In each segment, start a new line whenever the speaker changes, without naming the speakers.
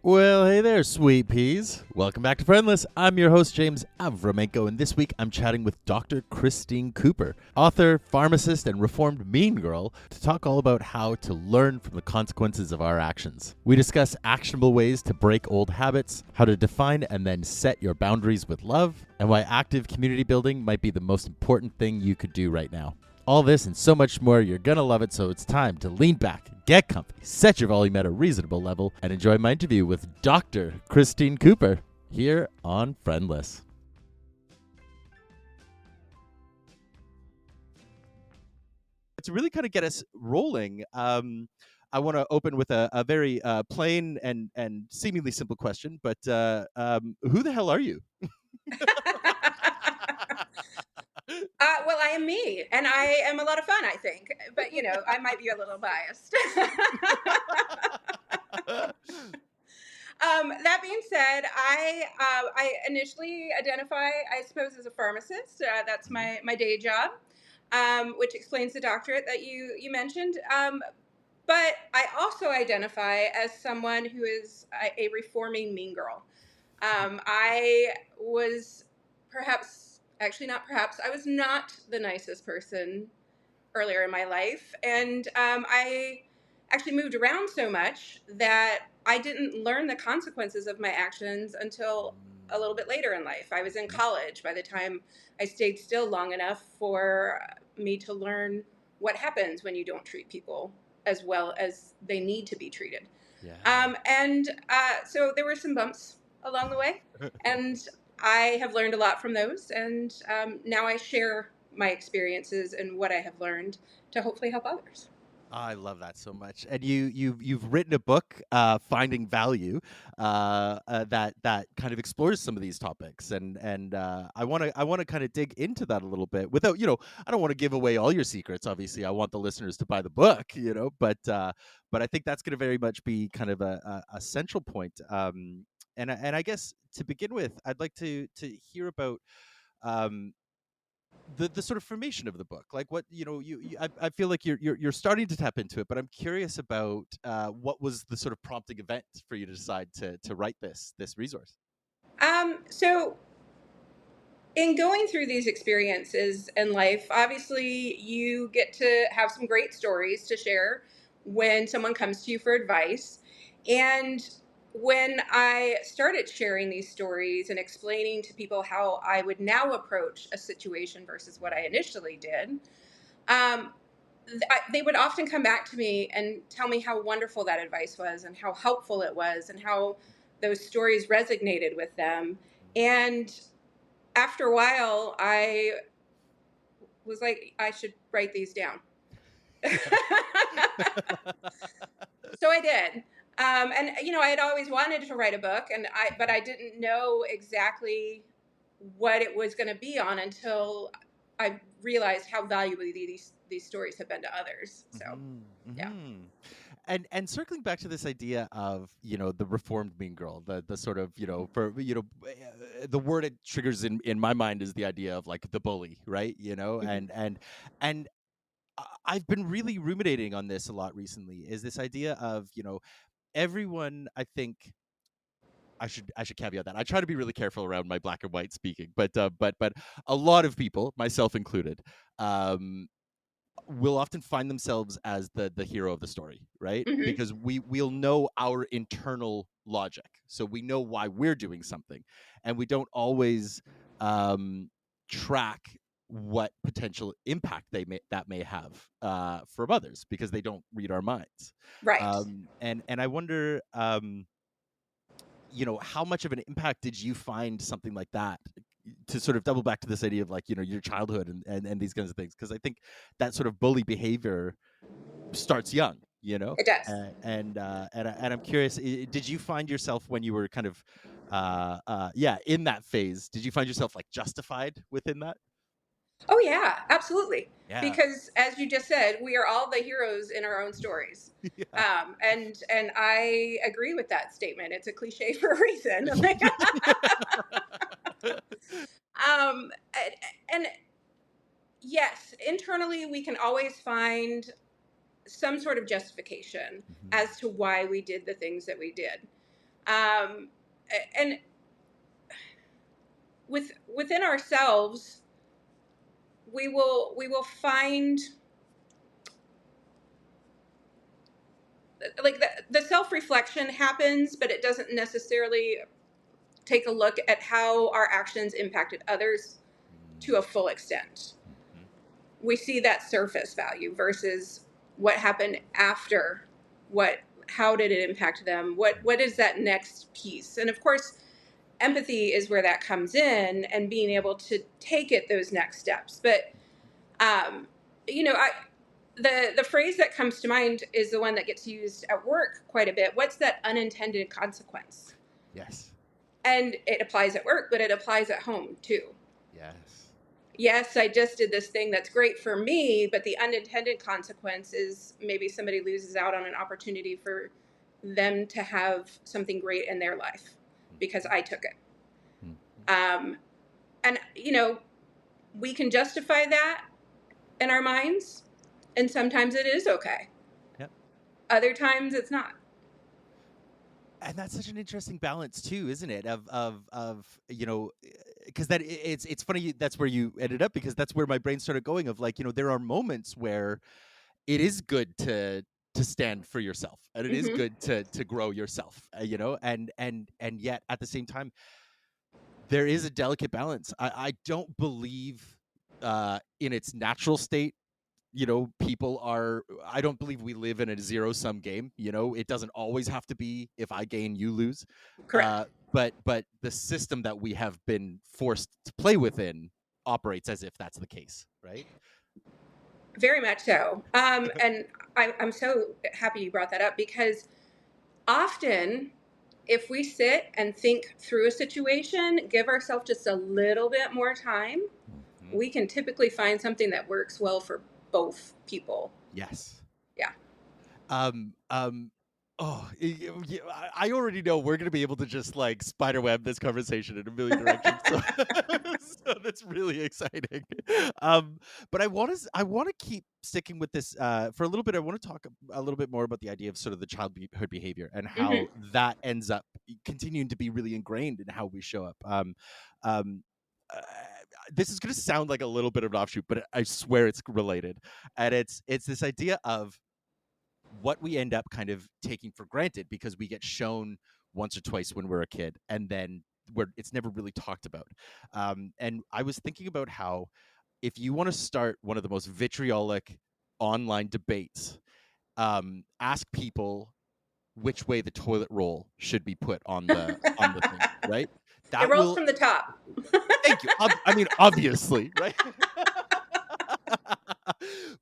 Well, hey there, sweet peas. Welcome back to Friendless. I'm your host, James Avramenko, and this week I'm chatting with Dr. Christine Cooper, author, pharmacist, and reformed mean girl, to talk all about how to learn from the consequences of our actions. We discuss actionable ways to break old habits, how to define and then set your boundaries with love, and why active community building might be the most important thing you could do right now. All this and so much more, you're gonna love it, so it's time to lean back, get comfy, set your volume at a reasonable level, and enjoy my interview with Dr. Christine Cooper here on Friendless. To really kind of get us rolling, I want to open with a very plain and seemingly simple question, but who the hell are you?
Well, I am me, and I am a lot of fun, I think. But I might be a little biased. That being said, I initially identify, I suppose, as a pharmacist. That's my day job, which explains the doctorate that you mentioned. But I also identify as someone who is a reforming mean girl. I was actually not perhaps, I was not the nicest person earlier in my life. And I actually moved around so much that I didn't learn the consequences of my actions until a little bit later in life. I was in college by the time I stayed still long enough for me to learn what happens when you don't treat people as well as they need to be treated.
Yeah.
So there were some bumps along the way, and I have learned a lot from those. And now I share my experiences and what I have learned to hopefully help others.
I love that so much. And you've written a book, Finding Value, that kind of explores some of these topics, and I wanna kind of dig into that a little bit without, I don't want to give away all your secrets. Obviously, I want the listeners to buy the book, but I think that's going to very much be kind of a central point. And I guess to begin with, I'd like to hear about um the sort of formation of the book, like what I feel like you're starting to tap into it, but I'm curious about what was the sort of prompting event for you to decide to write this resource.
So in going through these experiences in life, obviously you get to have some great stories to share when someone comes to you for advice. And when I started sharing these stories and explaining to people how I would now approach a situation versus what I initially did, um, they would often come back to me and tell me how wonderful that advice was and how helpful it was and how those stories resonated with them. And after a while, I was like, I should write these down.
Yeah.
So I did. And I had always wanted to write a book, but I didn't know exactly what it was going to be on until I realized how valuable these stories have been to others. So,
Hmm.
yeah.
Hmm. And circling back to this idea of the reformed mean girl, the sort of for the word it triggers in my mind is the idea of like the bully, right?
Mhm.
And I've been really ruminating on this a lot recently. Is this idea of everyone? I think I should caveat that. I try to be really careful around my black and white speaking, but a lot of people, myself included, um, will often find themselves as the hero of the story, right?
Mhm.
Because we'll know our internal logic, so we know why we're doing something, and we don't always um, track what potential impact that may have from others because they don't read our minds.
Right.
And I wonder, how much of an impact did you find something like that, to sort of double back to this idea of like your childhood and these kinds of things, because I think that sort of bully behavior starts young,
It does.
and I'm curious, did you find yourself when you were kind of yeah, in that phase, did you find yourself like justified within that?
Oh yeah, absolutely.
Yeah.
Because as you just said, we are all the heroes in our own stories.
Yeah.
And I agree with that statement. It's a cliche for a reason. And, and yes, internally we can always find some sort of justification
Mhm.
as to why we did the things that we did. um, and within ourselves, we will find, like, the self reflection happens, but it doesn't necessarily take a look at how our actions impacted others to a
Mm,
full extent.
mhm,
We see that surface value versus what happened after. What How did it impact them? What is
mhm,
that next piece? And of course, empathy is where that comes in, and being able to take it those next steps. But um, I the phrase that comes to mind is the one that gets used at work quite a bit. What's that unintended consequence?
yes,
And it applies at work, but it applies at home too.
yes.
Yes, I just did this thing that's great for me, but the unintended consequence is maybe somebody loses out on an opportunity for them to have something great in their life because
Mhm,
I took it.
mhm.
Um, and, we can justify that in our minds, and sometimes it is okay.
Yep.
Other times it's not.
And that's such an interesting balance too, isn't it? Of because it's funny that's where you ended up, because that's where my brain started going, of like, there are moments where it is good to stand for yourself, and it is
Hmm.
good to grow yourself, and yet at the same time there is a delicate balance. I don't believe in its natural state, people are I don't believe we live in a zero sum game. It doesn't always have to be if I gain you lose.
Correct.
But the system that we have been forced to play within operates as if that's the case, right?
Very much so. And I'm so happy you brought that up, because often, if we sit and think through a situation, give ourselves just a little bit more time,
Mhm.
we can typically find something that works well for both people.
Yes.
Yeah.
Um, um, I already know we're gonna be able to just like spiderweb this conversation in a million directions. So, so that's really exciting. Um, but I want to keep sticking with this for a little bit. I want to talk a little bit more about the idea of sort of the childhood behavior and how
Hmm.
that ends up continuing to be really ingrained in how we show up. Um, uh, this is going to sound like a little bit of an offshoot, but I swear it's related, and it's this idea of what we end up kind of taking for granted because we get shown once or twice when we're a kid, and then where it's never really talked about. And I was thinking about how, if you want to start one of the most vitriolic online debates, ask people which way the toilet roll should be put on the thing, right?
It
That
rolls
will
from the top.
Thank you. I mean, obviously, right?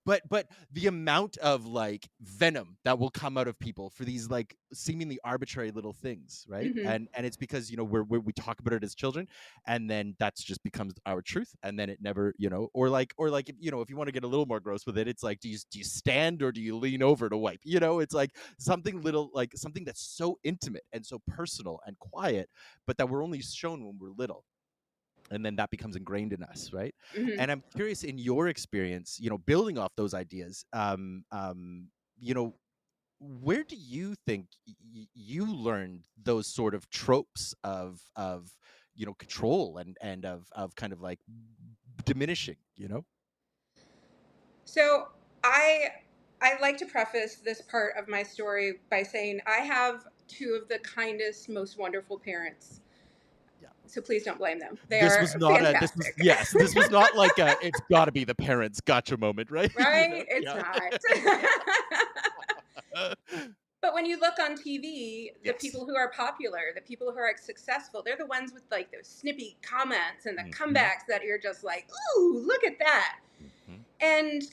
But the amount of like venom that will come out of people for these like seemingly arbitrary little things, right?
Hmm.
And it's because we talk about it as children, and then that's just becomes our truth, and then it never, or like if you want to get a little more gross with it, it's like, do you stand or do you lean over to wipe? It's like something little, like something that's so intimate and so personal and quiet, but that we're only shown when we're little, and then that becomes ingrained in us, right?
Hmm.
And I'm curious, in your experience, building off those ideas, you know where do you think you learned those sort of tropes of control and of kind of like diminishing,
So I I like to preface this part of my story by saying I have two of the kindest, most wonderful parents.
Yeah.
So please don't blame them. They
This was
are
not a this was
fantastic.
yes this was not like a it's got to be the parents gotcha moment, right?
Right? It's
Yeah.
not. But when you look on TV, the
Yes.
people who are popular, the people who are successful, they're the ones with like those snippy comments and the
Hmm.
comebacks that you're just like, ooh, look at that.
Hmm.
And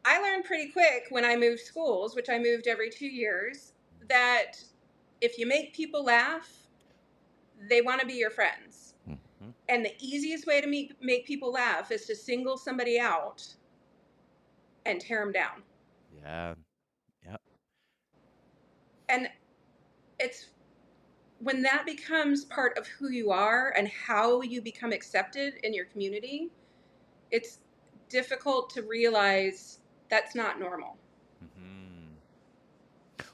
I learned pretty quick when I moved schools, which I moved every 2 years, that if you make people laugh, they want to be your friends.
Hmm.
And the easiest way to make people laugh is to single somebody out and tear them down.
Yeah. Yeah.
And it's when that becomes part of who you are and how you become accepted in your community, it's difficult to realize that's not normal.
Hmm.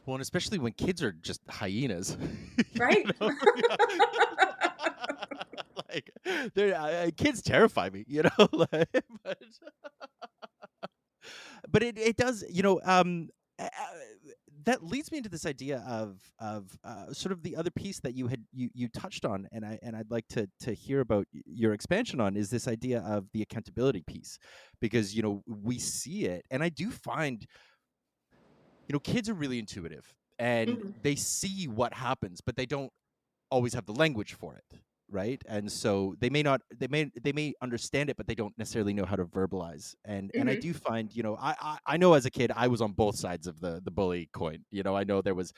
Well, and especially when kids are just hyenas, you
Right.
know? Yeah. Like, they're kids terrify me, you know? Like, but it does, that leads me into this idea of sort of the other piece that you touched on, and I'd like to hear about your expansion on, is this idea of the accountability piece, because we see it, and I do find kids are really intuitive and
Mhm.
they see what happens, but they don't always have the language for it, right? And so they may not they may understand it, but they don't necessarily know how to verbalize. And I
Mhm.
do find, I know as a kid I was on both sides of the bully coin. I know there was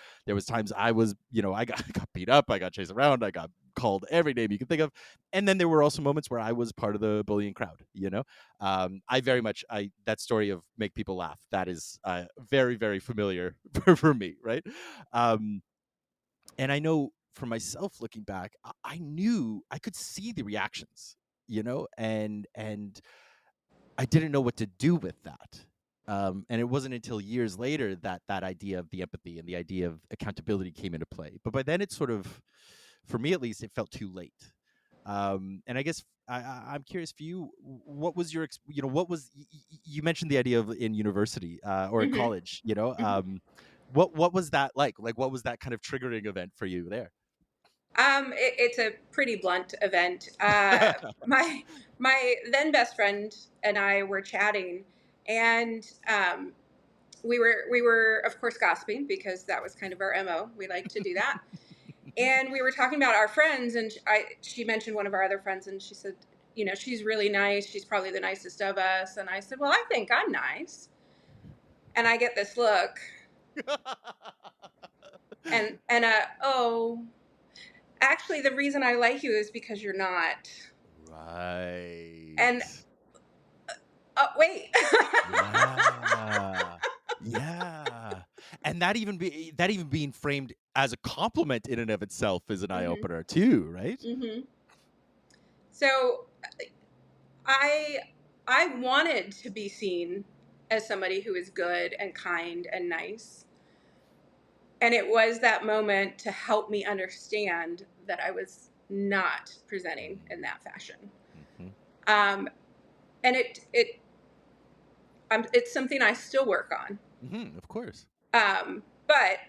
times I was, I got, got beat up, I got chased around, I got called every name you can think of. And then there were also moments where I was part of the bullying crowd. I very much, I that story of make people laugh, that is very, very familiar for me, right? um and I know for myself, looking back, I knew I could see the reactions, and I didn't know what to do with that. And it wasn't until years later that that idea of the empathy and the idea of accountability came into play. But by then, it's sort of, for me at least, it felt too late. And I guess I'm curious for you, what was your, what was, you mentioned the idea of in university or in
Mhm.
college,
Mhm.
what was that like? Like, what was that kind of triggering event for you there?
It's a pretty blunt event. My my then best friend and I were chatting, and we were of course gossiping because that was kind of our mo. We like to do that, and we were talking about our friends, and she mentioned one of our other friends, and she said, she's really nice. She's probably the nicest of us. And I said, well, I think I'm nice. And I get this look, and oh, actually, the reason I like you is because you're not. And
Right.
wait.
Yeah. Yeah. And that even being framed as a compliment in and of itself is an eye
Hmm.
opener too, right?
Hmm. So I I wanted to be seen as somebody who is good and kind and nice. And it was that moment to help me understand that I was not presenting in that fashion.
Mm-hmm.
Um, and it's something I still work on.
Mm-hmm. Of course.
But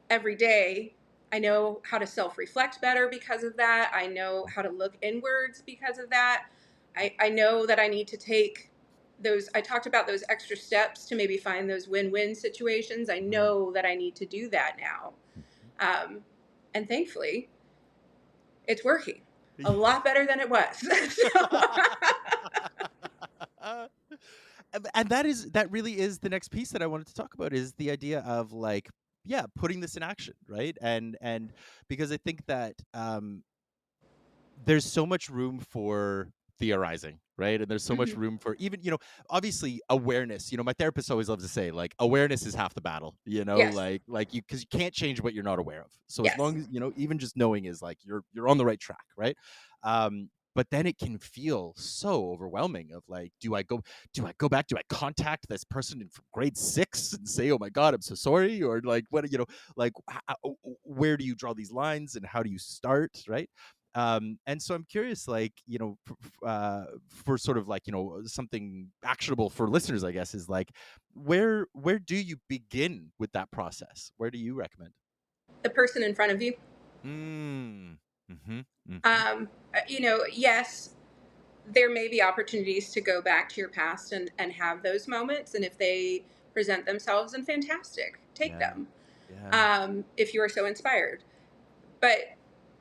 every day, I know how to self reflect better because of that. I know how to look inwards because of that. I know that I need to take I talked about those extra steps to maybe find those win win situations. I
Mm-hmm.
know that I need to do that now. Um, and thankfully, it's working a
Mm-hmm.
lot better than it was. So,
And that really is the next piece that I wanted to talk about, is the idea of, like, yeah, putting this in action, right? And because I think that there's so much room for theorizing, right? And there's so much
mhm.
room for, even, obviously, awareness. My therapist always loves to say, like, awareness is half the battle,
Yes,
like you, because you can't change what you're not aware of. So as
yes.
long as, even just knowing is like you're on the right track, right? But then it can feel so overwhelming of, like, do I go back, do I contact this person from grade 6 and say, oh my god, I'm so sorry, or like, what, like, where do you draw these lines and how do you start, right? And so I'm curious, like, for sort of, like, something actionable for listeners, I guess, is like, where do you begin with that process? Where do you recommend?
The person in front of you.
Mm. Mm-hmm. Mm-hmm.
Yes, there may be opportunities to go back to your past and have those moments. And if they present themselves, then fantastic, take
Yeah.
them
Yeah.
if you are so inspired. But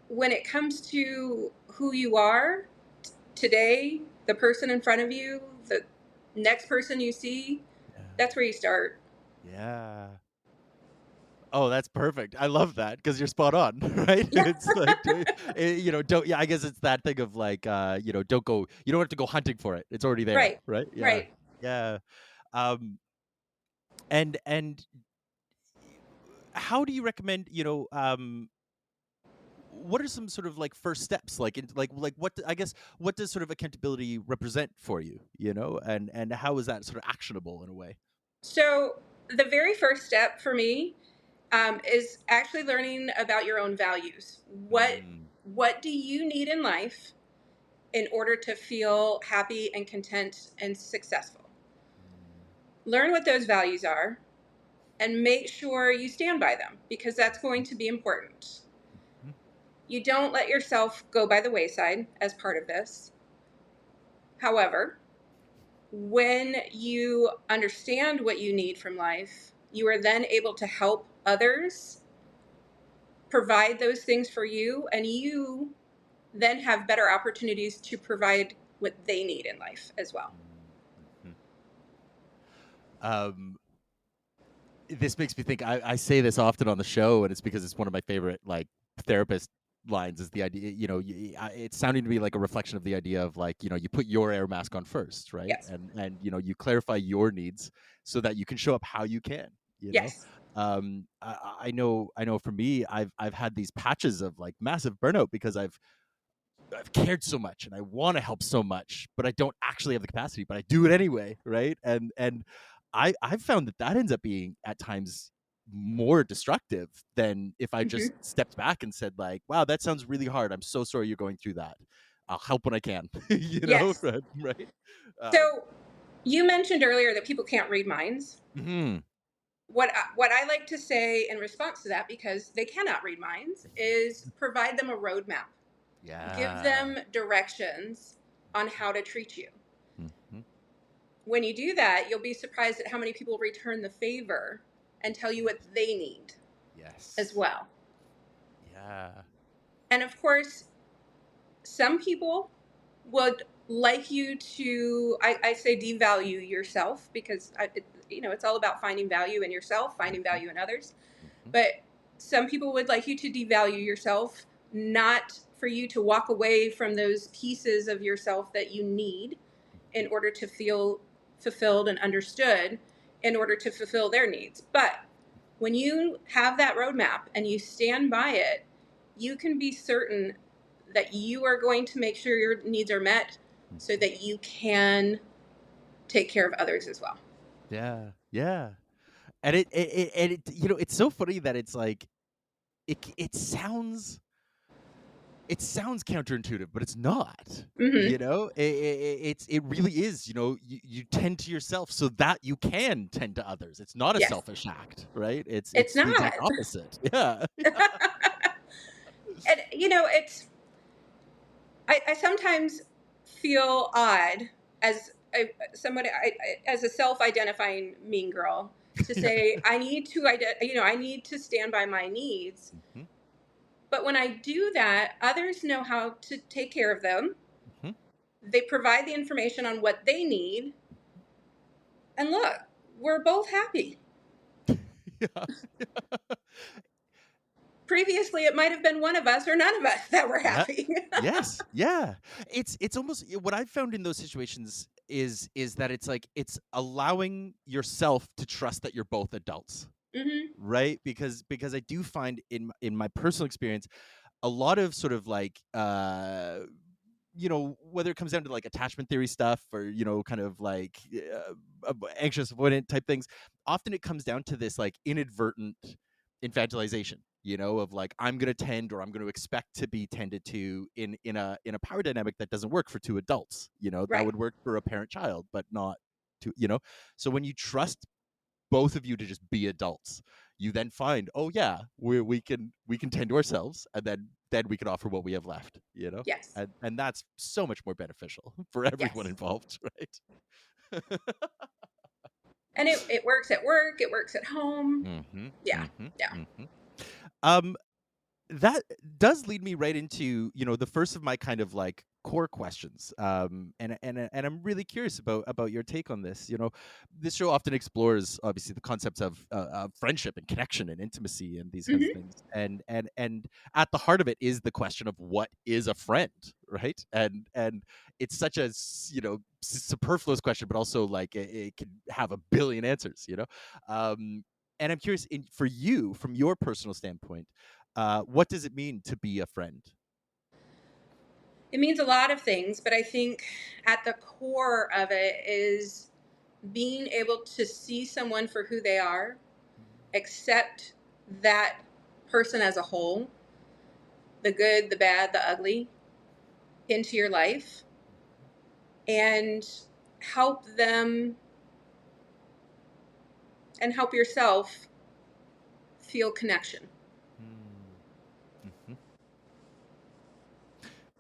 when it comes to who you are today, the person in front of you, the next person you see,
Yeah.
that's where you start.
Yeah. Oh, that's perfect. I love that, because you're spot on, right?
Yeah,
It's like, don't, yeah, I guess it's that thing of, like, don't go, you don't have to go hunting for it. It's already there,
right,
right? Yeah.
right.
Yeah. Um, and how do you recommend, what are some sort of, like, first steps, like, like, I guess, what does sort of accountability represent for you, and how is that sort of actionable in a way?
So the very first step for me is actually learning about your own values.
Mm,
What do you need in life in order to feel happy and content and successful?
mm,
Learn what those values are and make sure you stand by them because that's
mhm,
going to be important.
mhm,
You don't let yourself go by the wayside as part of this. However, when you understand what you need from life, you are then able to help others provide those things for you, and you then have better opportunities to provide what they need in life as well.
mm, mhm. Um, this makes me think. I say this often on the show, and it's because it's one of my favorite like therapist lines. Is the idea, it's sounding to me like a reflection of the idea of like you put your air mask on first, right?
Yes.
And you clarify your needs so that you can show up how you can. You know,
Yes.
I know for me, I've had these patches of like massive burnout because I've cared so much and I want to help so much, but I don't actually have the capacity, but I do it anyway, right? And I've found that ends up being at times more destructive than if I just
Hmm.
stepped back and said like, "Wow, that sounds really hard. I'm so sorry you're going through that. I'll help when I can."
Yes.
Right?
So you mentioned earlier that people can't read minds.
Mhm.
What I like to say in response to that, because they cannot read minds, is provide them a roadmap. Give
Yeah.
them directions on how to treat you.
Mhm.
When you do that, you'll be surprised at how many people return the favor and tell you what
Yes.
they need as
Yes.
well.
Yeah.
And of course, some people would like you to, I say devalue yourself because it's all about finding value in yourself, finding
Mhm.
value in others.
Mhm.
But some people would like you to devalue yourself, not for you to walk away from those pieces of yourself that you need in
Mhm.
order to feel fulfilled and understood, in order to fulfill their needs. But when you have that roadmap and you stand by it, you can be certain that you are going to make sure your needs are met so
Mhm.
that you can take care of others as well.
Yeah. Yeah. And it's so funny that it's like it sounds counterintuitive, but it's not.
Hmm.
It really is. You tend to yourself so that you can tend to others. It's not a
Yes,
selfish act, right? It's
it's
it's the
not.
exact opposite. Yeah.
And it's I sometimes feel odd as as a self-identifying mean girl to
Yeah.
say I need to I need to stand by my needs.
Mhm,
But when I do that, others know how to take care of them.
mhm.
They provide the information on what they need, and look, we're both happy.
Yeah.
Previously, it might have been one of us or none of us that were
Yeah.
happy.
Yes. Yeah. It's almost what I've found in those situations is that it's like it's allowing yourself to trust that you're both adults,
Hmm.
right? Because I do find in my personal experience a lot of sort of like whether it comes down to like attachment theory stuff or kind of like anxious avoidant type things, often it comes down to this like inadvertent infantilization, of like I'm going to tend or I'm going to expect to be tended to in a power dynamic that doesn't work for two adults. That
Right.
would work for a parent child but not to. So when you trust both of you to just be adults, you then find, oh yeah, we can tend to ourselves, and then we can offer what we have left,
Yes.
and that's so much more beneficial for everyone
Yes.
involved, right?
And it works at work, it works at home.
Mm-hmm.
Yeah.
Mm-hmm.
Yeah.
Mm-hmm. um that does lead me right into the first of my kind of like core questions, and I'm really curious about your take on this. This show often explores obviously the concepts of friendship and connection and intimacy and these kinds of
Hmm.
things, and at the heart of it is the question of what is a friend, right? And it's such a superfluous question, but also like it can have a billion answers. And I'm curious, for you, from your personal standpoint, what does it mean to be a friend?
It means a lot of things, but I think at the core of it is being able to see someone for who they are, accept that person as a whole, the good, the bad, the ugly, into your life and help them and help yourself feel connection.
Mm. Mhm.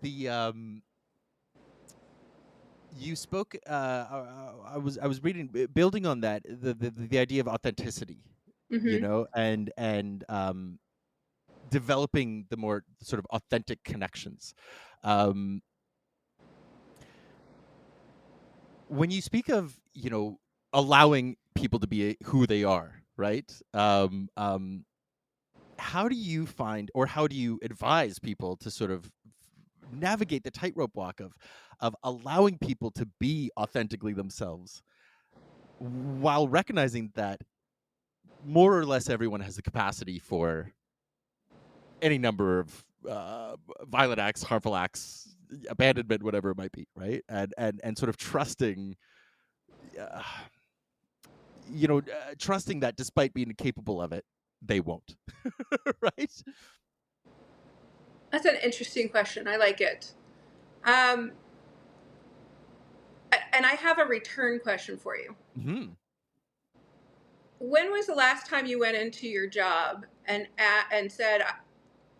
The You spoke. I was reading, building on that, the idea of authenticity,
Hmm.
and developing the more sort of authentic connections. Um, when you speak of, allowing people to be who they are, right? How do you find, or how do you advise people to sort of navigate the tightrope walk of allowing people to be authentically themselves while recognizing that more or less everyone has the capacity for any number of violent acts, harmful acts, abandonment, whatever it might be, right? And sort of trusting, uh, trusting that despite being capable of it, they won't, right?
That's an interesting question. I like it. Um, and I have a return question for you.
Hmm.
When was the last time you went into your job and said,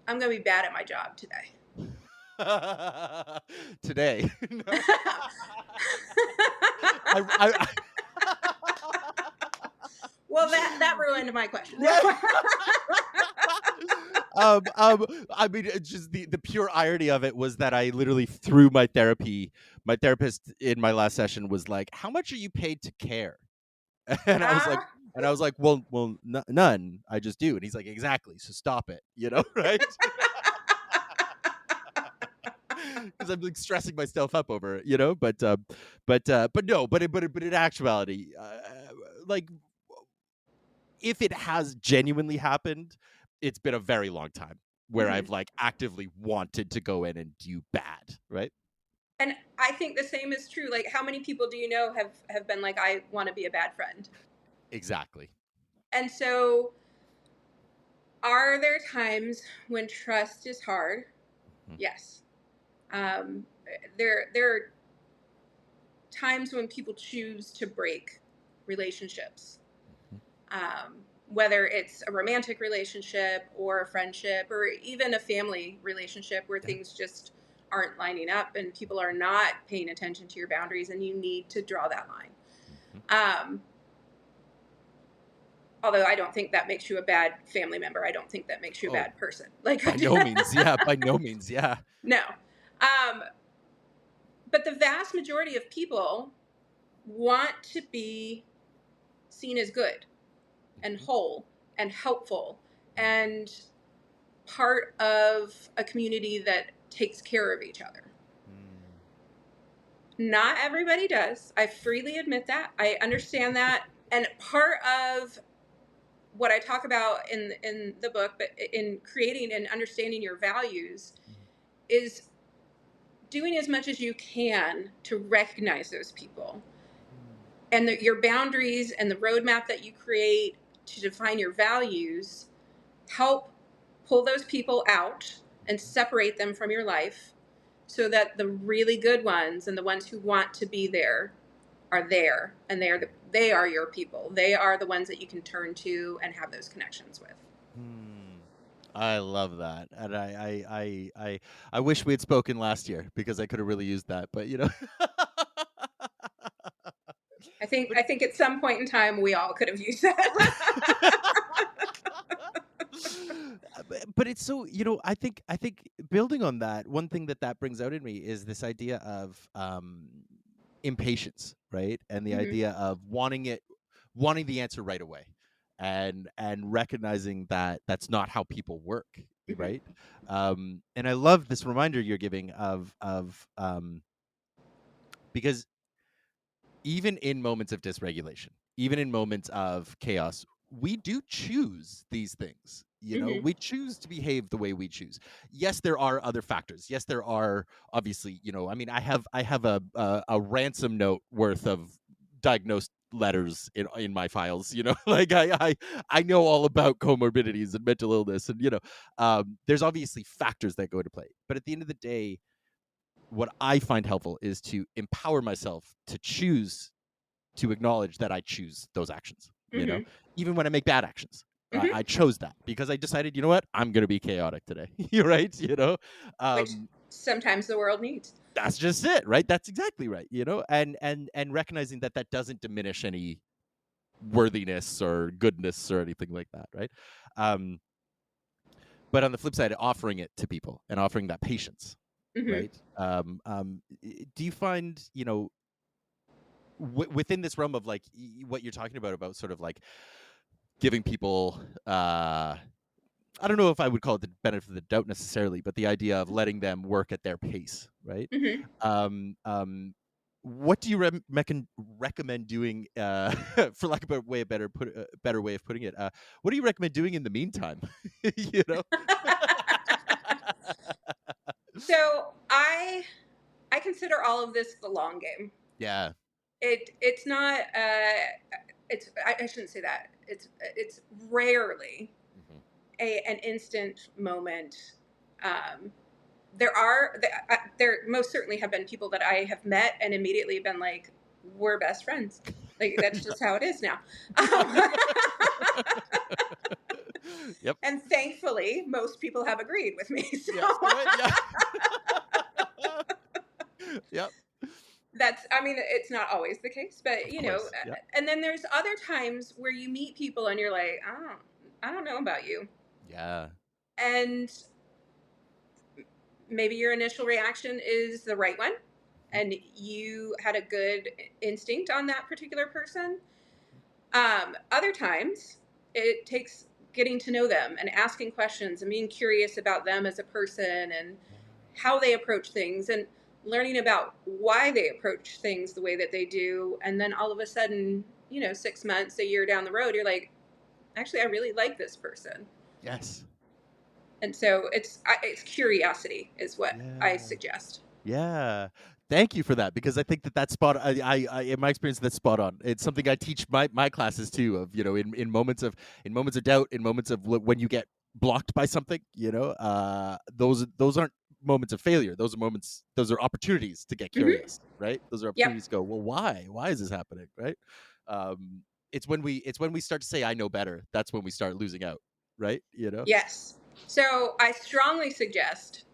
"I'm going to be bad at my job today"?
Today, no. I
Well, that ruined my question.
right. I mean, it's just the pure irony of it was that I literally threw my therapy. My therapist in my last session was like, "How much are you paid to care?" And I was like,
Ah,
well, none. I just do. And he's like, exactly. So stop it. Right? Because I'm like stressing myself up over it. But no, but in actuality, like if it has genuinely happened, it's been a very long time where
mhm.
I've like actively wanted to go in and do bad, right?
And I think the same is true. Like, how many people do you know have been like, "I want to be a bad friend"?
Exactly.
And so, are there times when trust is hard?
Mhm,
Yes. There are times when people choose to break relationships,
mhm.
um, whether it's a romantic relationship or a friendship or even a family relationship where
Yeah.
things just aren't lining up and people are not paying attention to your boundaries and you need to draw that line.
Mhm.
Um, although I don't think that makes you a bad family member. I don't think that makes you a
Oh,
bad person. Like,
by no means. Yeah, by no means. Yeah.
no. Um, but the vast majority of people want to be seen as good and
Mhm.
whole and helpful
Mm,
and part of a community that takes care of each other.
mm.
Not everybody does. I freely admit that. I understand that. And part of what I talk about in the book, but in creating and understanding your values,
Mhm.
is doing as much as you can to recognize those people
Mm,
and your boundaries and the roadmap that you create to define your values help pull those people out and
mhm.
separate them from your life so that the really good ones and the ones who want to be there are there and they are your people. They are the ones that you can turn to and have those connections with.
Hmm. I love that, and I wish we had spoken last year because I could have really used that. But but
I think at some point in time we all could have used that.
but it's so, I think building on that, one thing that brings out in me is this idea of impatience, right? And the
Hmm.
idea of wanting the answer right away, and recognizing that that's not how people work,
Hmm.
right? And I love this reminder you're giving because even in moments of dysregulation, even in moments of chaos, we do choose these things.
Hmm.
We choose to behave the way we choose. Yes, there are other factors. Yes, there are obviously, I mean, I have a ransom note worth of diagnosed letters in my files, you know. Like I know all about comorbidities and mental illness, and there's obviously factors that go into play. But at the end of the day, what I find helpful is to empower myself to choose to acknowledge that I choose those actions,
Mhm.
even when I make bad actions. I
Mhm.
chose that because I decided, you know what, I'm going to be chaotic today. You're right.
Which
Um,
sometimes the world needs.
that's just it, right? That's exactly right. And recognizing that that doesn't diminish any worthiness or goodness or anything like that, right? Um, but on the flip side, offering it to people and offering that patience,
Mhm.
right? Do you find, within this realm of like what you're talking about sort of like giving people, I don't know if I would call it the benefit of the doubt necessarily, but the idea of letting them work at their pace, right?
Mhm.
Um, um, what do you recommend doing, for lack of a better way of putting it? What do you recommend doing in the meantime? you know?
So I consider all of this the long game.
Yeah.
It's not I shouldn't say that. It's rarely
Hmm.
an instant moment. Um, there most certainly have been people that I have met and immediately been like, we're best friends. Like that's
Yeah.
just how it is now. Um,
Yep.
and thankfully, most people have agreed with me. So
Yes. Right. Yeah. Yep.
that's, I mean, it's not always the case, but
Of course. Yeah.
and then there's other times where you meet people and you're like, I don't know about you.
Yeah.
And maybe your initial reaction is the right one
Mhm.
and you had a good instinct on that particular person. Other times it takes getting to know them and asking questions and being curious about them as a person and
Yeah.
how they approach things and learning about why they approach things the way that they do. And then all of a sudden, 6 months, a year down the road, you're like, actually, I really like this person.
Yes.
And so it's curiosity is what I
Yeah.
suggest.
Yeah. Thank you for that because I think that that's spot. In my experience, that's spot on. It's something I teach my classes too. Of in moments of doubt, in moments of when you get blocked by something, those aren't moments of failure. Those are moments. Those are opportunities to get
Hmm.
curious, right? Those are
Yep.
opportunities to go, well, why? Why is this happening, right? Um, it's when we start to say, I know better. That's when we start losing out, right?
Yes. So I strongly suggest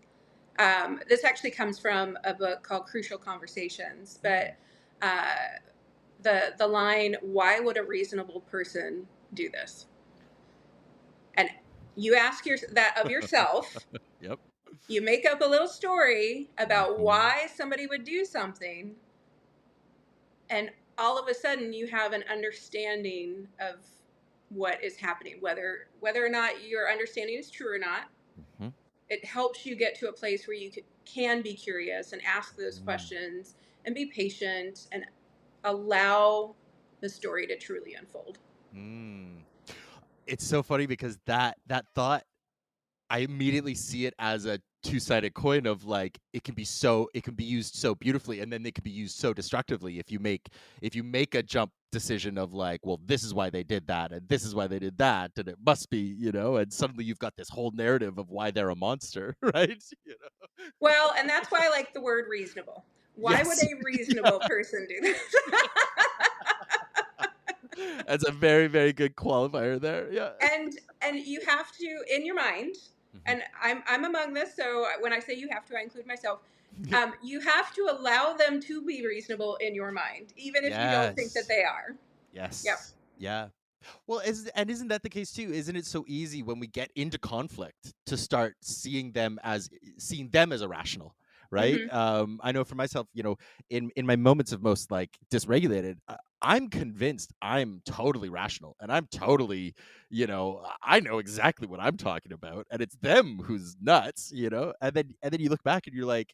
this actually comes from a book called Crucial Conversations,
Mm.
but uh, the line, "Why would a reasonable person do this?" And you ask that of yourself.
Yep.
You make up a little story about
Hmm.
why somebody would do something, and all of a sudden you have an understanding of what is happening, whether or not your understanding is true or not.
Hmm.
It helps you get to a place where you can be curious and ask those
Mm.
questions and be patient and allow the story to truly unfold.
Mm. It's so funny because that thought, I immediately see it as a two-sided coin of like it can be used so beautifully and then it can be used so destructively if you make a jump decision of like, well, this is why they did that and this is why they did that and it must be, and suddenly you've got this whole narrative of why they're a monster, right?
Well, and that's why I like the word reasonable. Why would
Yes.
a reasonable person do this?
That's a very, very good qualifier there. Yeah.
And you have to, in your mind,
Mhm.
and I'm among this, so when I say you have to, I include myself. You have to allow them to be reasonable in your mind, even if you don't think that
Yes.
they are. Yep.
Yes. Yeah. Well, isn't that the case too? Isn't it so easy when we get into conflict to start seeing them as irrational, right?
Hmm.
I know for myself, in my moments of most like dysregulated, I'm convinced I'm totally rational, and I'm totally, I know exactly what I'm talking about, and it's them who's nuts, and then you look back and you're like,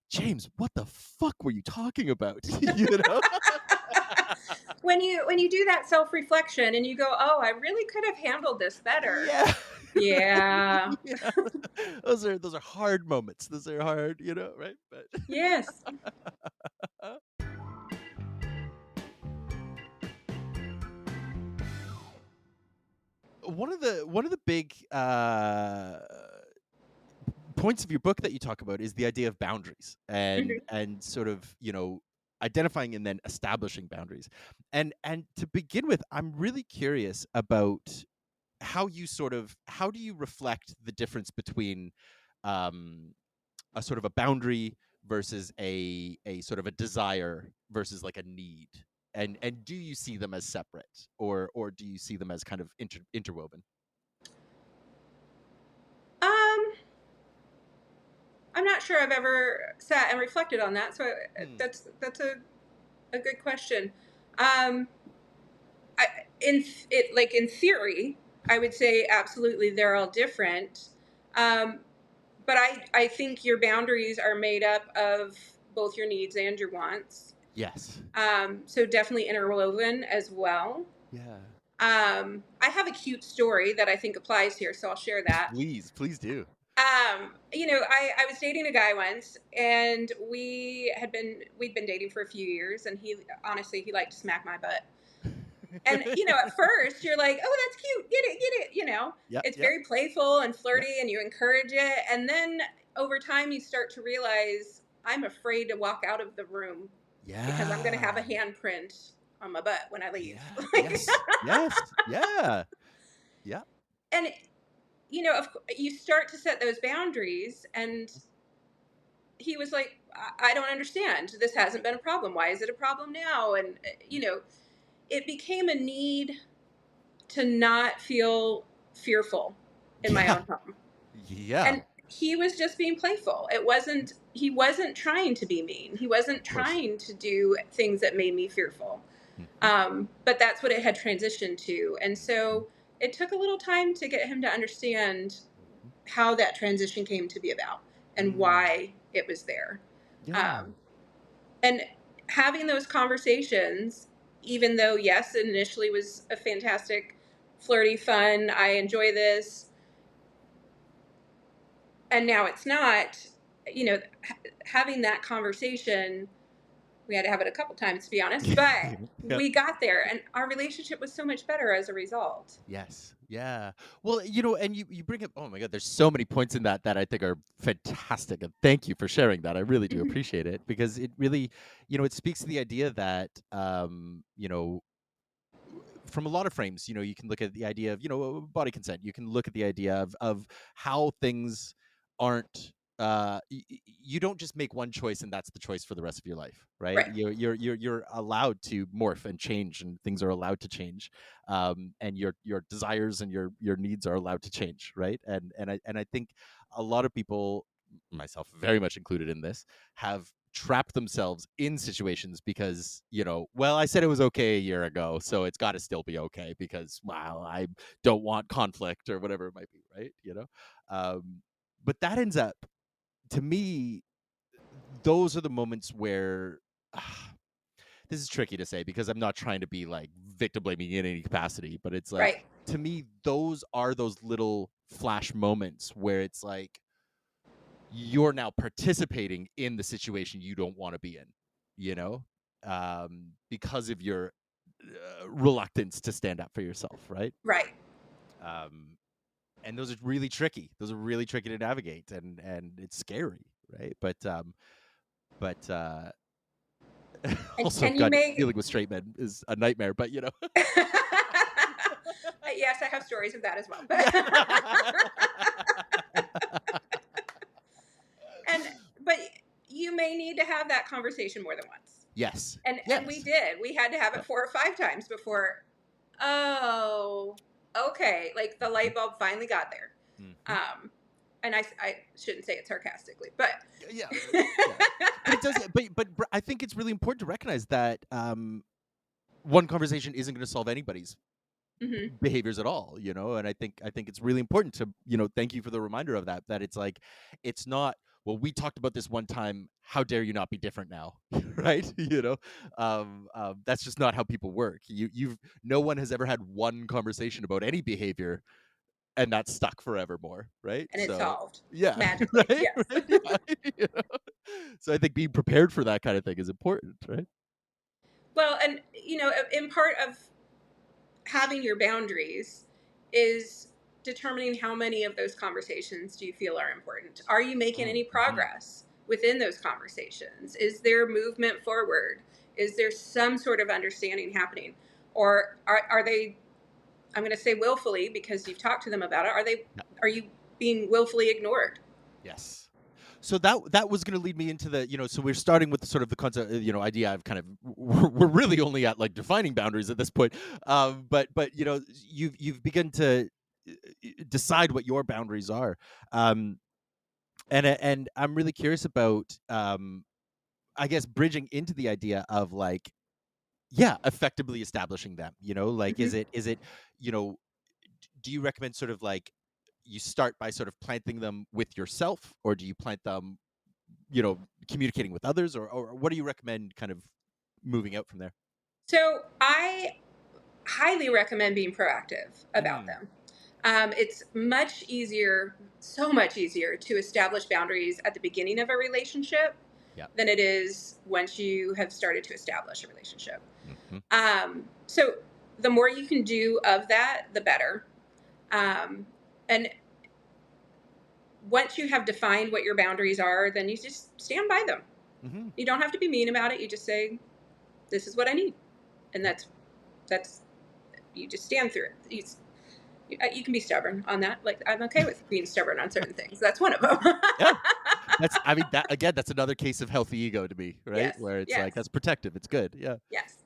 James, what the fuck were you talking about? you know?
When you do that self reflection and you go, oh, I really could have handled this better.
Yeah. Right?
Yeah.
Yeah. Those are hard moments. Those are hard, right? But
Yes.
one of the big points of your book that you talk about is the idea of boundaries
Mhm.
and sort of, identifying and then establishing boundaries. And to begin with, I'm really curious about how do you reflect the difference between um a sort of a boundary versus a sort of a desire versus like a need, and do you see them as separate, or do you see them as kind of interwoven?
Um, I'm not sure I've ever sat and reflected on that. So
Hmm.
that's a good question. Um, I, in it like in theory, I would say absolutely they're all different. Um, but I think your boundaries are made up of both your needs and your wants.
Yes.
So definitely interwoven as well.
Yeah.
I have a cute story that I think applies here, so I'll share that.
Please do.
I was dating a guy once, and we'd been dating for a few years, and he honestly he liked to smack my butt. And at first you're like, oh, that's cute, get it.
Yep,
It's
yep,
very playful and
yep.
flirty, and you encourage it, and then over time you start to realize I'm afraid to walk out of the room because I'm going to have a
Yeah.
handprint on my butt when I leave.
Yeah. Yes. Yes. Yeah. Yeah.
And you start to set those boundaries, and he was like, I don't understand. This hasn't been a problem. Why is it a problem now? And, it became a need to not feel fearful in my
Yeah.
own home.
Yeah.
And he was just being playful. He wasn't trying to be mean. He wasn't
Of course.
trying to do things that made me fearful.
Mhm,
But that's what it had transitioned to. And
mhm,
so it took a little time to get him to understand
mhm.
how that transition came to be about and
Mm.
why it was there.
Yeah.
Um, and having those conversations, even though, yes, it initially was a fantastic, flirty, fun, I enjoy this, and now it's not, having that conversation, we had to have it a couple times to be honest, but
Yep.
we got there and our relationship was so much better as a result.
Yes. Yeah. Well, and you bring up, oh my God, there's so many points in that that I think are fantastic. And thank you for sharing that. I really do
Mhm.
appreciate it because it really, it speaks to the idea that, from a lot of frames, you can look at the idea of, body consent. You can look at the idea of how things aren't. You don't just make one choice and that's the choice for the rest of your life, right?
Right.
You're allowed to morph and change, and things are allowed to change, and your desires and your needs are allowed to change, right? And I think a lot of people, myself very much included in this, have trapped themselves in situations because, well, I said it was okay a year ago, so it's got to still be okay because, wow, I don't want conflict or whatever it might be, right? But that ends up, to me, those are the moments where, this is tricky to say because I'm not trying to be like victim blaming in any capacity, but it's like,
Right.
to me, those are those little flash moments where it's like you're now participating in the situation you don't want to be in, you know, because of your reluctance to stand up for yourself, right?
Right.
Um, and those are really tricky. Those are really tricky to navigate, and it's scary, right? But also,
And you
God,
may
dealing with straight men is a nightmare. But
yes, I have stories of that as well. But
yeah,
and but you may need to have that conversation more than once.
yes,
And we
yes,
did. We had to have
yeah.
it 4 or 5 times before, oh, okay, like the light bulb finally got there.
Hmm.
Um and I shouldn't say it sarcastically, but
Yeah, yeah. But it does. But I think it's really important to recognize that one conversation isn't going to solve anybody's
Mhm.
behaviors at all, and I think it's really important to, thank you for the reminder of that, that it's like, it's not, well, we talked about this one time, how dare you not be different now, right? That's just not how people work. You've No one has ever had one conversation about any behavior and that's stuck forevermore, right?
And it's
So
solved
yeah.
magically.
Right,
Yes.
right, yeah. you know? So I think being prepared for that kind of thing is important, right?
Well, and in part of having your boundaries is determining how many of those conversations do you feel are important. Are you making any
Mm-hmm.
progress within those conversations? Is there movement forward? Is there some sort of understanding happening? Or are they, I'm going to say willfully because you've talked to them about it, are you being willfully ignored?
Yes. So that was going to lead me into the, so we're starting with the sort of the concept, idea of kind of, we're really only at like defining boundaries at this point. But you've begun to decide what your boundaries are. Um, and I'm really curious about, I guess, bridging into the idea of like, yeah, effectively establishing them, like,
Mm-hmm.
is it, you know, do you recommend sort of like you start by sort of planting them with yourself, or do you plant them, communicating with others, or what do you recommend kind of moving out from there?
So I highly recommend being proactive about
Mm,
them. It's much easier, so much easier to establish boundaries at the beginning of a relationship
yeah.
than it is once you have started to establish a relationship.
Hmm.
So the more you can do of that, the better. Um, and once you have defined what your boundaries are, then you just stand by them.
Hmm.
You don't have to be mean about it. You just say, "This is what I need," and
Yeah.
that's you just stand through it. You can be stubborn on that. Like I'm okay with being stubborn on certain things. That's one of them.
Yeah. I mean, that again, that's another case of healthy ego to me, right?
Yes,
Where it's like,
yes,
that's protective. It's good. Yeah.
yes.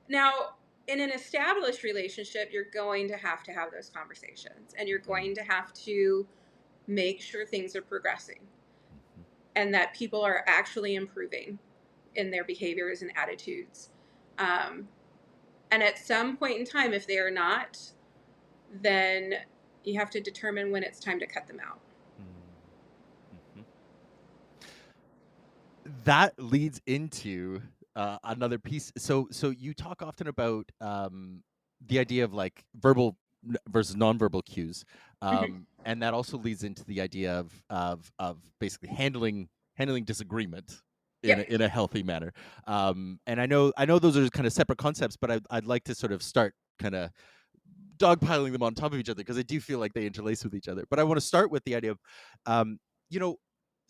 Now, in an established relationship, you're going to have those conversations, and you're
Hmm.
going to have to make sure things are progressing
Hmm.
and that people are actually improving in their behaviors and attitudes. Um, and at some point in time, if they are not, then you have to determine when it's time to cut them out.
Hmm. That leads into another piece. So you talk often about, the idea of like verbal versus nonverbal cues,
Mhm.
and that also leads into the idea of basically handling disagreement in
Yep.
a healthy manner. And I know those are kind of separate concepts, but I'd like to sort of start kind of dogpiling them on top of each other because I do feel like they interlace with each other. But I want to start with the idea of, um, you know,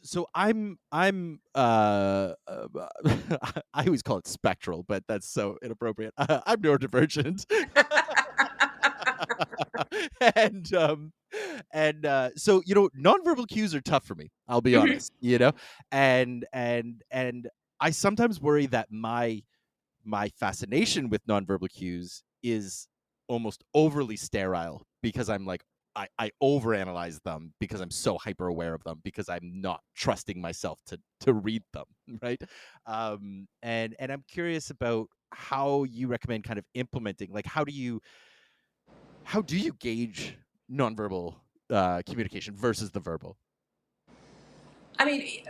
so I'm I always call it spectral, but that's so inappropriate. I'm neurodivergent. and so nonverbal cues are tough for me, I'll be
Mhm.
honest, and I sometimes worry that my fascination with nonverbal cues is almost overly sterile because I'm like, I overanalyze them because I'm so hyper aware of them because I'm not trusting myself to read them, right? And I'm curious about how you recommend kind of implementing, like, how do you gauge nonverbal communication versus the verbal?
I mean,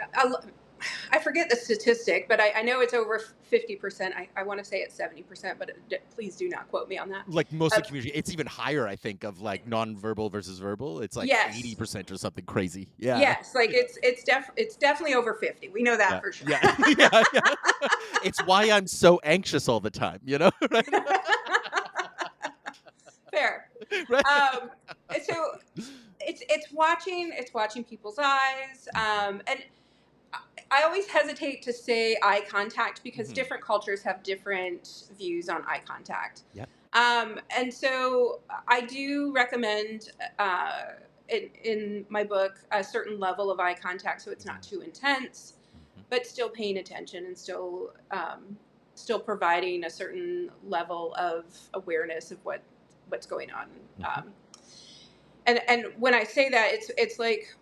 I forget the statistic, but I know it's over 50%. I want to say it's 70%, but please do not quote me on that.
Like, most
Uh,
of the community, it's even higher, I think, of like nonverbal versus verbal. It's like
yes,
80% or something crazy. Yeah.
yes, like it's definitely over 50. We know that
Yeah,
for sure.
yeah, yeah, yeah. It's why I'm so anxious all the time, right?
Fair.
Right?
Um, and so it's watching people's eyes,
Mhm,
and I always hesitate to say eye contact because
mhm.
different cultures have different views on eye contact.
Yep.
And so I do recommend in my book a certain level of eye contact so it's not
Mhm,
too intense,
mhm,
but still paying attention and still providing a certain level of awareness of what's going on.
mhm,
Um, and when I say that, it's like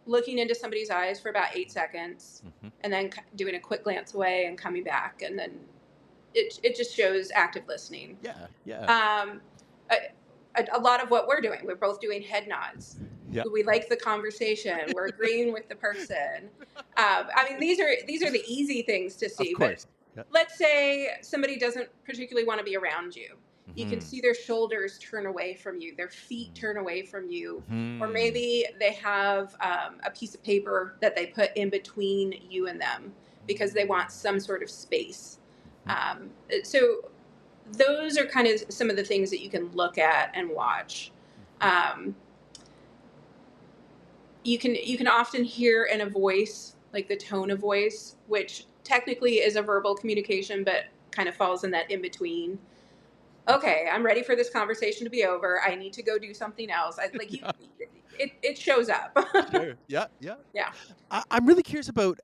looking into somebody's eyes for about 8 seconds
mhm.
and then doing a quick glance away and coming back, and then it just shows active listening.
Yeah, yeah.
um, a, a lot of what we're doing, we're both doing head nods.
Yep.
We like the conversation, we're agreeing with the person. I mean, these are the easy things to
Of
see, but
course. Yep.
let's say somebody doesn't particularly want to be around you. You can
Mhm,
see their shoulders turn away from you, their feet
mhm,
turn away from you, or
mhm,
maybe they have a piece of paper that they put in between you and them because they want
mm,
some sort of space.
mhm.
So those are kind of some of the things that you can look at and watch. Um, you can often hear in a voice, like the tone of voice, which technically is a verbal communication, but kind of falls in that in between. Okay, I'm ready for this conversation to be over. I need to go do something else. I like you.
Yeah,
It shows up.
sure. Yeah, yeah.
Yeah.
I'm really curious about,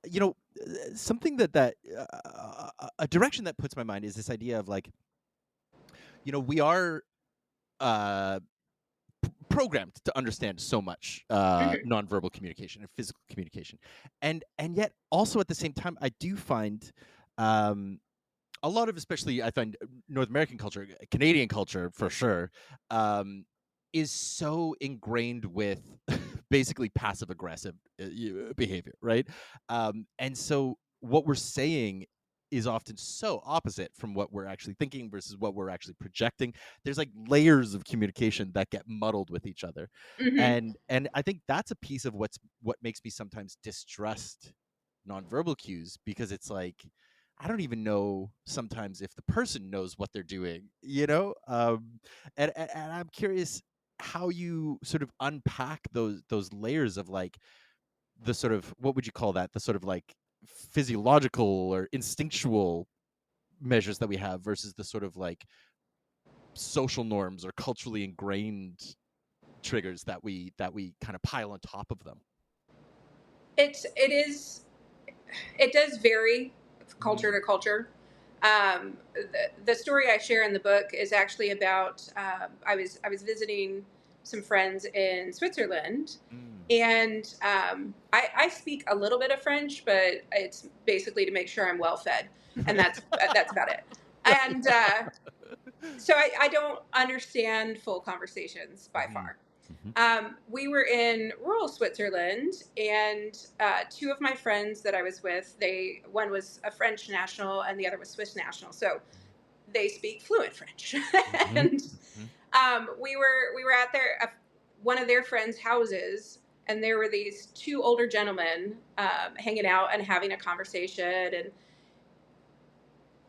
something that a direction that puts my mind is this idea of like, we are uh programmed to understand so much
Hmm.
nonverbal communication and physical communication, and yet also at the same time, I do find um, a lot of, especially I find North American culture, Canadian culture for sure, um, is so ingrained with basically passive aggressive behavior, right? And so what we're saying is often so opposite from what we're actually thinking versus what we're actually projecting. There's like layers of communication that get muddled with each other,
Hmm.
and I think that's a piece of what makes me sometimes distrust nonverbal cues, because it's like I don't even know sometimes if the person knows what they're doing, and I'm curious how you sort of unpack those layers of like the sort of, what would you call that, the sort of like physiological or instinctual measures that we have versus the sort of like social norms or culturally ingrained triggers that we kind of pile on top of them.
It does vary culture
Mm,
to culture. The story I share in the book is actually about I was visiting some friends in Switzerland,
mm.
and I speak a little bit of French, but it's basically to make sure I'm well fed, and that's about it.
Right.
And so I don't understand full conversations by
Mhm,
far.
mhm,
We were in rural Switzerland, and two of my friends that I was with, one was a French national and the other was Swiss national. So they speak fluent French,
mhm,
and
mhm.
we were at one of their friends' houses, and there were these two older gentlemen hanging out and having a conversation, and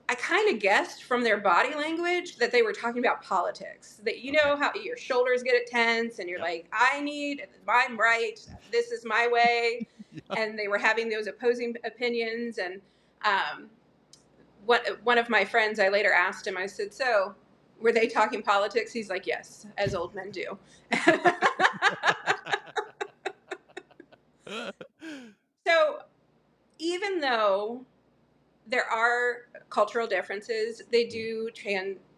I kind of guessed from their body language that they were talking about politics. That you
Okay.
know how your shoulders get tense and you're
Yep.
like, I'm right, this is my way.
Yeah.
And they were having those opposing opinions. And um, one of my friends, I later asked him, I said, so were they talking politics? He's like, yes, as old men do. So even though there are cultural differences, they
Yeah.
do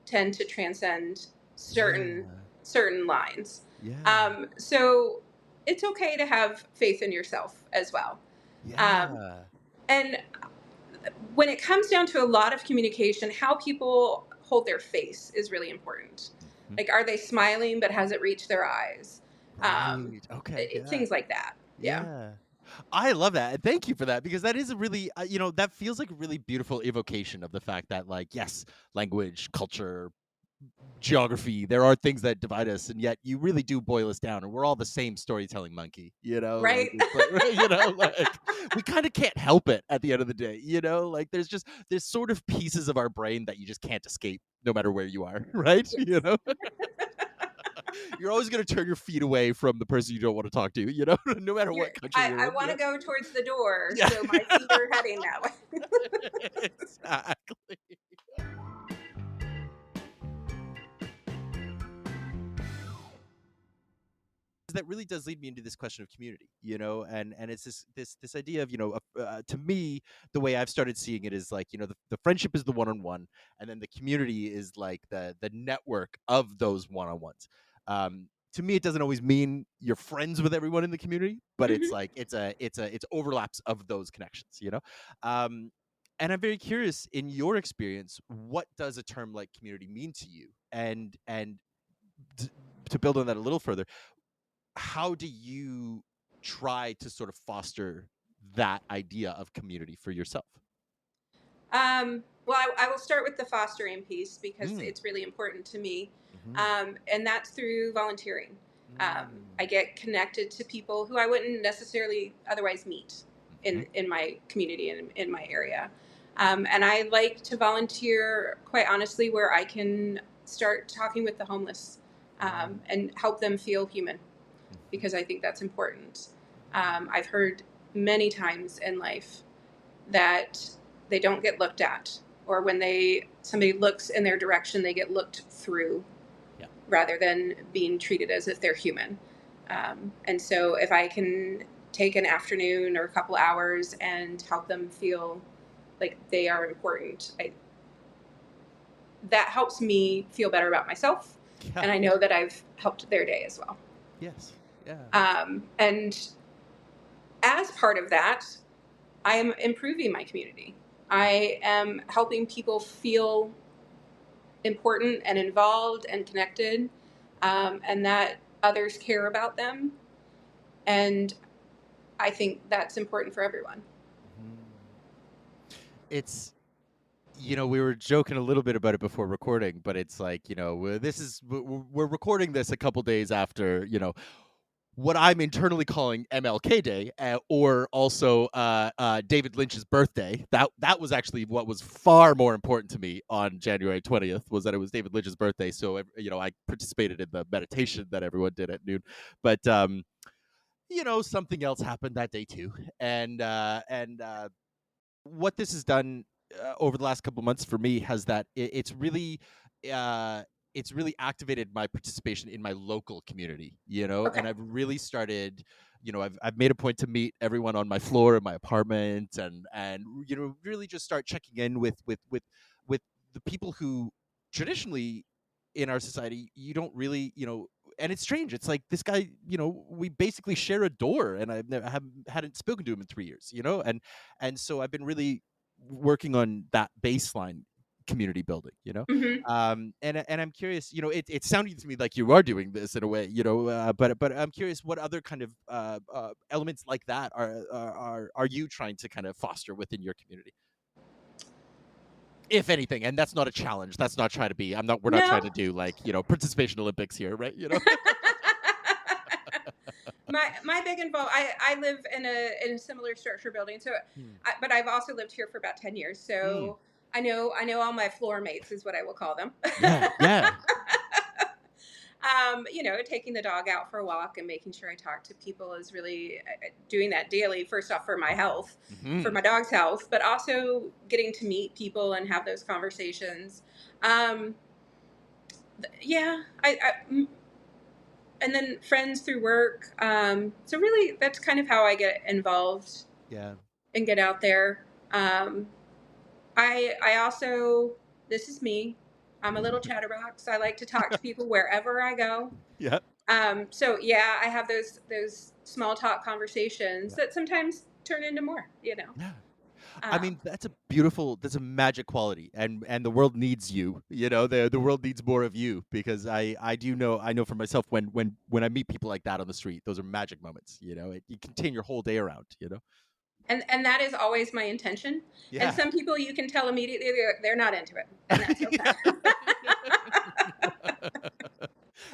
tend to transcend certain
Yeah.
certain lines.
Yeah.
So it's okay to have faith in yourself as well. Um,
Yeah.
and when it comes down to a lot of communication, how people hold their face is really important.
Mhm.
Like, are they smiling, but has it reached their eyes? Um,
Right. Okay. Yeah.
Things like that. Yeah.
Yeah. I love that. And thank you for that, because that is a really, that feels like a really beautiful evocation of the fact that, like, yes, language, culture, geography, there are things that divide us, and yet you really do boil us down, and we're all the same storytelling monkey, like
Right.
it's like, like we kind of can't help it at the end of the day, like there's sort of pieces of our brain that you just can't escape no matter where you are, right?
Yes.
You're always going to turn your feet away from the person you don't want to talk to, no matter
You're,
what country you're
I
in.
want to go towards the door,
Yeah.
so my feet are heading that way.
Exactly. That really does lead me into this question of community, and it's this idea of, to me, the way I've started seeing it is like, the friendship is the one-on-one, and then the community is like the network of those one-on-ones. To me, it doesn't always mean you're friends with everyone in the community, but it's
Hmm.
like it's overlaps of those connections, um and I'm very curious, in your experience, what does a term like community mean to you, and t- to build on that a little further, how do you try to sort of foster that idea of community for yourself?
Well, I will start with the fostering piece because
Mm,
it's really important to me,
mhm,
and that's through volunteering. I
mm,
get connected to people who I wouldn't necessarily otherwise meet
mhm,
in my community and in my area. And I like to volunteer, quite honestly, where I can start talking with the homeless.
Mm.
and help them feel human,
Mhm.
because I think that's important. I've heard many times in life that they don't get looked at, or when somebody looks in their direction, they get looked through
Yeah.
rather than being treated as if they're human. And so if I can take an afternoon or a couple hours and help them feel like they are important, that helps me feel better about myself.
Yeah.
And I know that I've helped their day as well.
Yes. Yeah.
And as part of that, I am improving my community. I am helping people feel important and involved and connected, and that others care about them. And I think that's important for everyone.
Mhm. It's we were joking a little bit about it before recording, but it's like, this is we're recording this a couple days after, what I'm internally calling MLK Day, or also David Lynch's birthday. That was actually what was far more important to me on January 20th, was that it was David Lynch's birthday. So I participated in the meditation that everyone did at noon, but something else happened that day too, and what this has done over the last couple of months for me has that uh, it's really activated my participation in my local community,
Okay.
and I've really started, I've made a point to meet everyone on my floor in my apartment, and really just start checking in with the people who traditionally in our society you don't really, and it's strange. It's like this guy, we basically share a door, and hadn't spoken to him in 3 years, and so I've been really working on that baseline community building,
Hmm.
and I'm curious, it's sounding to me like you are doing this in a way, but I'm curious what other kind of elements like that are you trying to kind of foster within your community, if anything. And that's not a challenge. That's not trying to be. We're not trying
No.
to do like participation Olympics here, right?
My big involve. I live in a similar structure building. So,
Hmm.
but I've also lived here for about 10 years.
Mm.
So I know all my floor mates is what I will call them.
Yeah, yeah,
Taking the dog out for a walk and making sure I talk to people is really doing that daily. First off, for my health, for
hmm,
my dog's health, but also getting to meet people and have those conversations. Um, yeah, and then friends through work. So really, that's kind of how I get involved
yeah,
and get out there. Um, I also, this is me. I'm a little chatterbox. I like to talk to people wherever I go.
yeah,
So yeah, I have those small talk conversations
yeah,
that sometimes turn into more.
yeah. I
Um,
mean, that's a magic quality, and the world needs you. The world needs more of you, because I know for myself, when I meet people like that on the street, those are magic moments. You can turn your whole day around.
and that is always my intention. And
Yeah.
some people you can tell immediately they're not into it, and that's okay.
Yeah.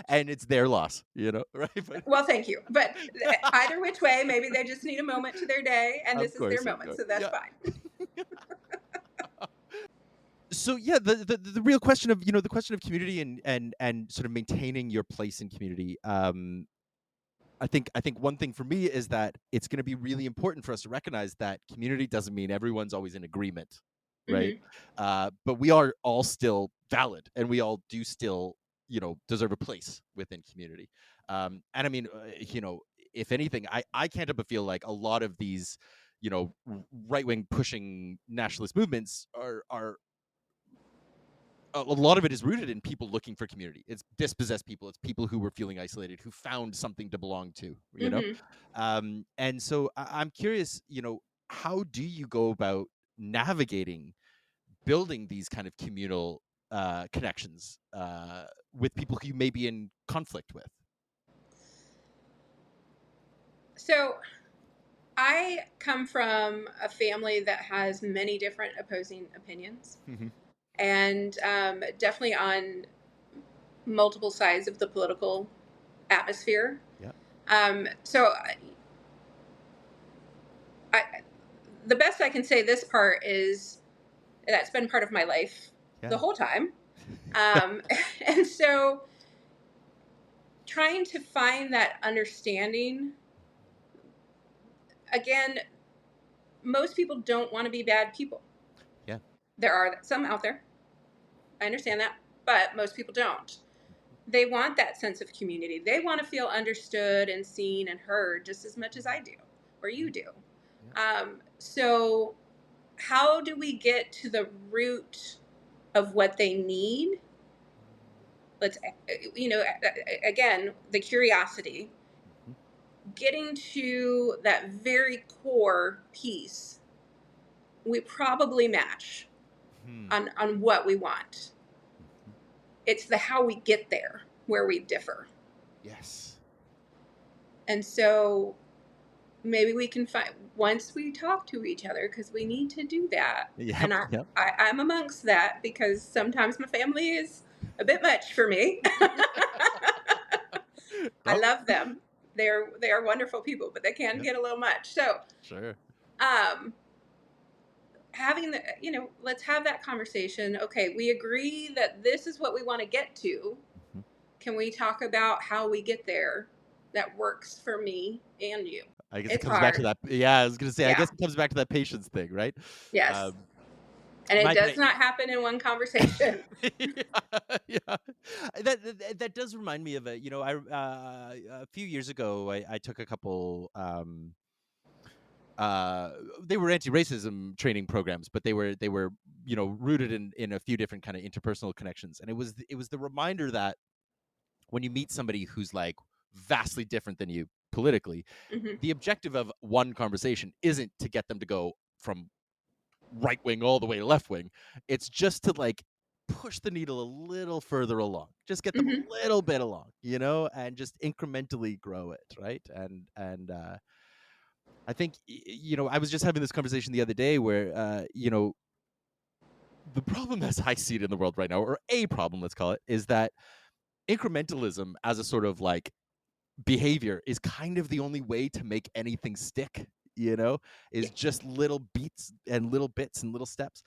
And it's their loss, right? But
Well, thank you. But either which way, maybe they just need a moment to their day, and this is their
of
moment,
course,
so that's
yeah.
fine.
So yeah, the real question of the question of community, and sort of maintaining your place in community. I think one thing for me is that it's going to be really important for us to recognize that community doesn't mean everyone's always in agreement, right?
Hmm.
But we are all still valid, and we all do still, deserve a place within community. And I mean, if anything, I can't help but feel like a lot of these, right wing pushing nationalist movements are a lot of it is rooted in people looking for community. It's dispossessed people. It's people who were feeling isolated, who found something to belong to.
Hmm.
And so I'm curious. How do you go about navigating building these kind of communal connections with people who you may be in conflict with?
So I come from a family that has many different opposing opinions,
Hmm.
and definitely on multiple sides of the political atmosphere.
Yeah.
So I, the best I can say this part is that's been part of my life the
Yeah.
whole time. Um, and so trying to find that understanding. Again, most people don't want to be bad people.
Yeah.
There are some out there. I understand that, but most people don't. They want that sense of community. They want to feel understood and seen and heard just as much as I do, or you
Yeah.
do.
Yeah.
So, how do we get to the root of what they need? Let's, again, the curiosity,
Mhm.
getting to that very core piece. We probably match
Hmm.
on what we want.
Mhm.
It's the how we get there where we differ.
Yes.
And so maybe we can find once we talk to each other because we need to do that.
Yep.
And
Yep.
I'm amongst that because sometimes my family is a bit much for me. I
Yep.
love them. They are wonderful people, but they can
Yep.
get a little much. So
Sure.
um having the let's have that conversation. Okay, we agree that this is what we want to get to.
Mhm.
Can we talk about how we get there that works for me and you?
I guess it
It's
comes back to
hard.
that. Yeah, I was gonna say. I
Yeah.
guess it comes back to that patience thing, right?
Yes.
Um,
And it
my
does not happen in one conversation.
yeah, yeah. That does remind me of a. I a few years ago, I took a couple. Uh, they were anti-racism training programs, but they were rooted in a few different kind of interpersonal connections, and it was the reminder that when you meet somebody who's like vastly different than you politically,
Hmm.
the objective of one conversation isn't to get them to go from right wing all the way to left wing. It's just to like push the needle a little further along. Just get them a
Hmm.
little bit along, and just incrementally grow it, right? And I think I was just having this conversation the other day where the problem as I see it in the world right now, or a problem, let's call it, is that incrementalism as a sort of like behavior is kind of the only way to make anything stick, is
Yeah.
just little beats and little bits and little steps.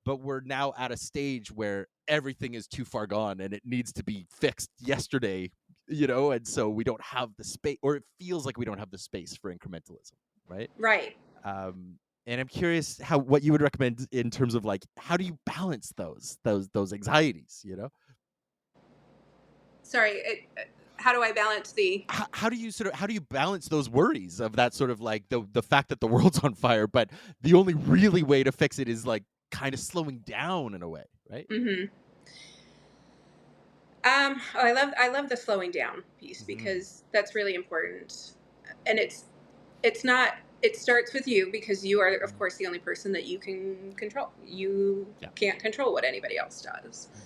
But we're now at a stage where everything is too far gone and it needs to be fixed yesterday, and so we don't have the space, or it feels like we don't have the space for incrementalism, right?
Right.
Um, and I'm curious what you would recommend in terms of like how do you balance those anxieties,
Sorry. How do I balance the?
how do you balance those worries of that sort of like the fact that the world's on fire, but the only really way to fix it is like kind of slowing down in a way, right?
Hmm. I love the slowing down piece
Hmm.
because that's really important, and it's not. It starts with you because you are, of course, the only person that you can control. You
Yeah.
can't control what anybody else does.
Mhm.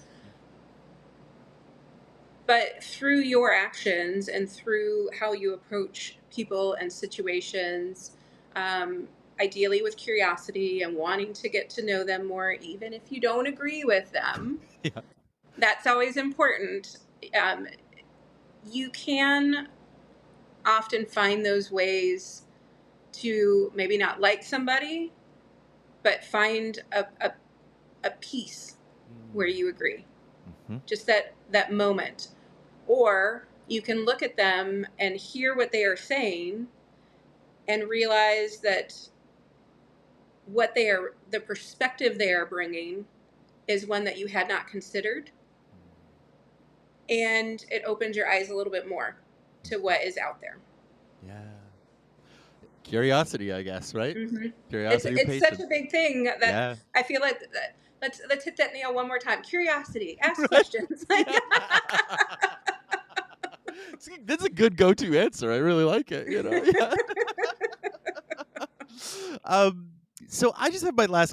But through your actions and through how you approach people and situations, um, ideally with curiosity and wanting to get to know them more, even if you don't agree with them,
Yeah.
that's always important. Um, you can often find those ways to maybe not like somebody, but find a piece where
Mm.
you agree.
Mhm.
Just that moment. Or you can look at them and hear what they are saying and realize that the perspective they are bringing is one that you had not considered, and it opens your eyes a little bit more to
Mhm.
what is out there.
Yeah. Curiosity, I guess, right?
Hmm. it's
Curiosity and
it's such
patience.
a big thing that
Yeah.
I feel like let's hit that nail one more time. Curiosity, ask
Right.
questions.
Yeah. That's a good go-to answer. I really like it. Yeah. um so I just have the last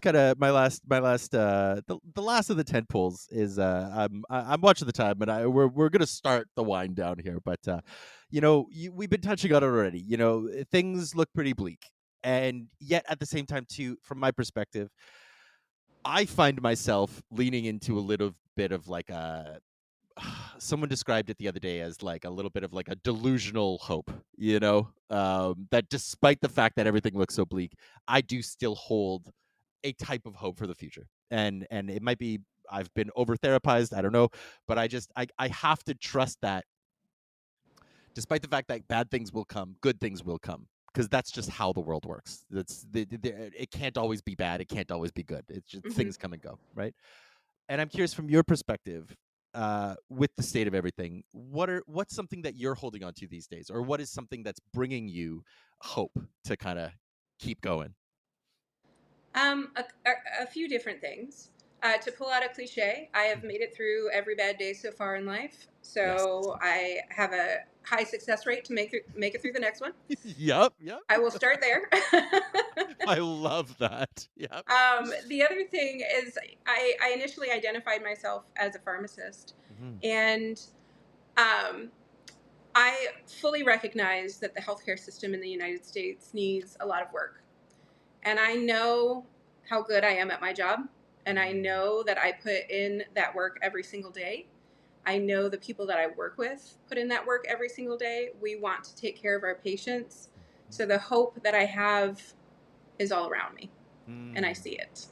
of the tent poles is I'm watching the time, and we're gonna start the wind down here, but we've been touching on it already. Things look pretty bleak, and yet at the same time too, from my perspective, I find myself leaning into a little bit of like a someone described it the other day as like a little bit of like a delusional hope, that despite the fact that everything looks so bleak, I do still hold a type of hope for the future. And it might be I've been over therapized, I don't know, but I have to trust that despite the fact that bad things will come, good things will come, because that's just how the world works. It can't always be bad. It can't always be good. It's just
Hmm.
things come and go, right? And I'm curious from your perspective, with the state of everything, what's something that you're holding on to these days, or what is something that's bringing you hope to kind of keep going?
A few different things. To pull out a cliche, I have made it through every bad day so far in life,
Yes.
so I have a high success rate to make it through the next one.
Yep. Yep.
I will start there.
I love that. Yep.
The other thing is, I initially identified myself as a pharmacist,
Hmm.
and um, I fully recognize that the healthcare system in the United States needs a lot of work. And I know how good I am at my job. And I
Mm.
know that I put in that work every single day. I know the people that I work with put in that work every single day. We want to take care of our patients. So the hope that I have is all around me, and I
Mm.
see it.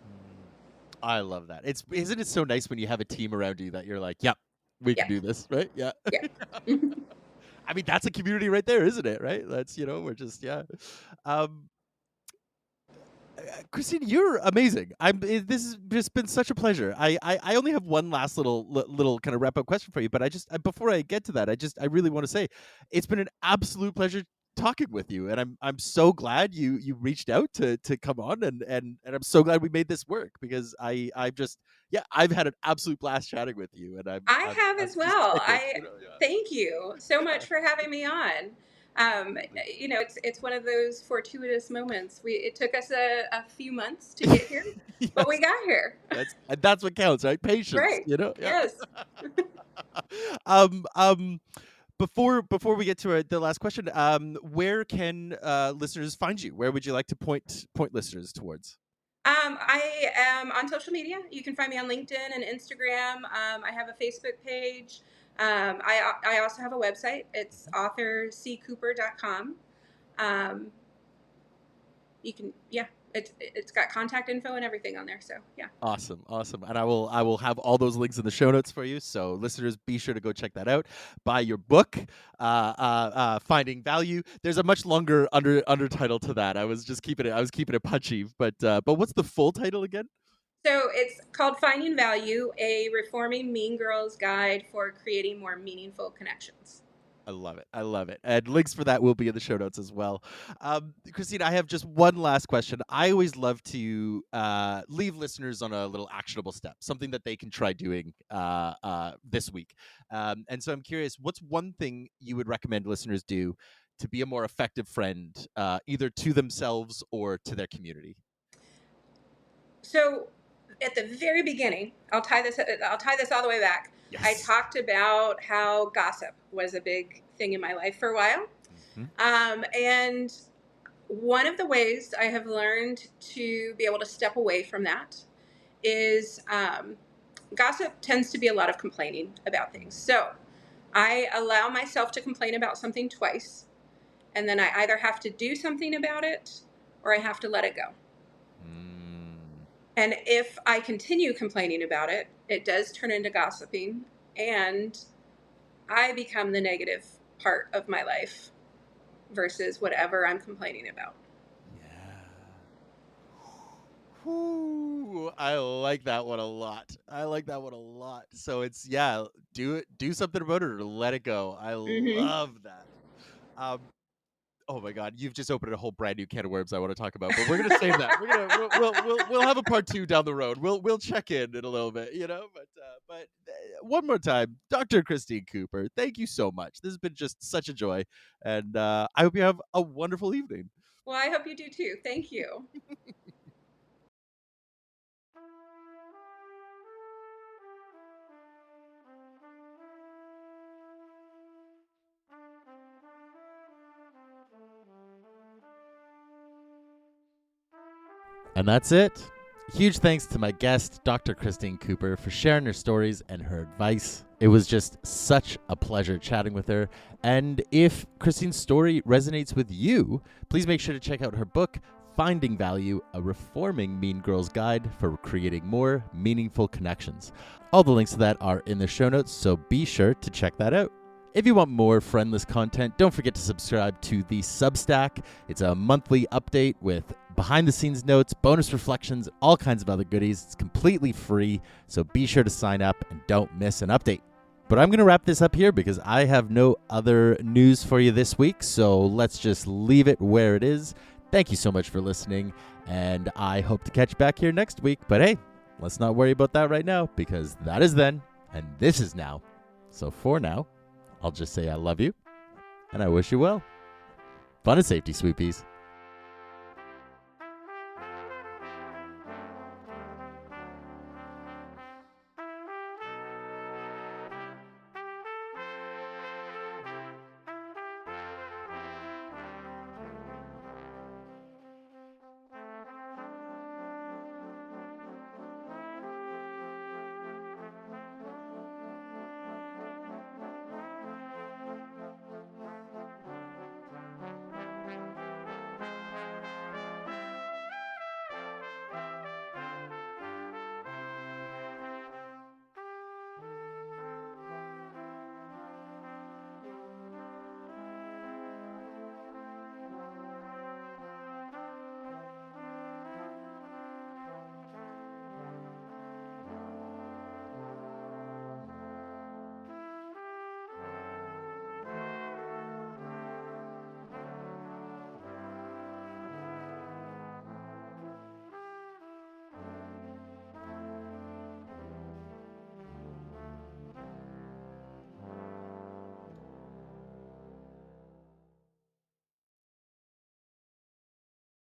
Mm. I love that. It's isn't it so nice when you have a team around you that you're like, "Yep, we can
Yeah.
do this," right? Yeah.
Yeah.
I mean, that's a community right there, isn't it? Right? That's we're just yeah. Um, Christine, you're amazing. This has just been such a pleasure. I only have one last little kind of wrap up question for you, but before I get to that, I really want to say it's been an absolute pleasure talking with you, and I'm so glad you reached out to come on, and I'm so glad we made this work, because I've just yeah, I've had an absolute blast chatting with you, and
I have
I'm
as
just
well.
tickled,
I
yeah.
thank you so
Yeah,
much for having me on.
absolutely.
It's one of those fortuitous moments. It took us a few months to get here, but we
Yes.
got here.
That's what counts, right? Patience,
Right.
Yeah.
Yes.
um, um, before we get to the last question, where can listeners find you? Where would you like to point listeners towards?
I am on social media. You can find me on LinkedIn and Instagram. I have a Facebook page. I also have a website. It's
Mhm.
authorccooper.com. Um, you can, yeah, it's got contact info and everything on there. So yeah.
Awesome, awesome, and I will have all those links in the show notes for you. So listeners, be sure to go check that out. Buy your book, Finding Value. There's a much longer undertitle to that. I was keeping it punchy, but what's the full title again?
So it's called Finding Value, a reforming mean girls guide for creating more meaningful connections.
I love it. I love it. And links for that will be in the show notes as well. Christine, I have just one last question. I always love to leave listeners on a little actionable step, something that they can try doing this week. And so I'm curious, what's one thing you would recommend listeners do to be a more effective friend, either to themselves or to their community?
So at the very beginning, I'll tie this all the way back. I
Yes.
talked about how gossip was a big thing in my life for a while.
Hmm.
And one of the ways I have learned to be able to step away from that is gossip tends to be a lot of complaining about things. So I allow myself to complain about something twice, and then I either have to do something about it or I have to let it go.
Mm.
And if I continue complaining about it, it does turn into gossiping, and I become the negative part of my life versus whatever I'm complaining about.
Yeah. Whew, I like that one a lot. I like that one a lot. So it's yeah, do something about it or let it go. I
Hmm.
love that. Um, oh my god, you've just opened a whole brand new can of worms I want to talk about, but we're gonna save that. We'll have a part two down the road. We'll check in a little bit, But one more time, Dr. Christine Cooper, thank you so much. This has been just such a joy, and I hope you have a wonderful evening.
Well, I hope you do too. Thank you.
And that's it. Huge thanks to my guest, Dr. Christine Cooper, for sharing her stories and her advice. It was just such a pleasure chatting with her. And if Christine's story resonates with you, please make sure to check out her book, Finding Value, a reforming Mean Girls Guide for creating more meaningful connections. All the links to that are in the show notes, so be sure to check that out. If you want more Friendless content, don't forget to subscribe to the Substack. It's a monthly update with behind-the-scenes notes, bonus reflections, all kinds of other goodies. It's completely free, so be sure to sign up and don't miss an update. But I'm going to wrap this up here because I have no other news for you this week, so let's just leave it where it is. Thank you so much for listening, and I hope to catch you back here next week. But hey, let's not worry about that right now because that is then, and this is now. So for now, I'll just say I love you, and I wish you well. Fun and safety, sweepies.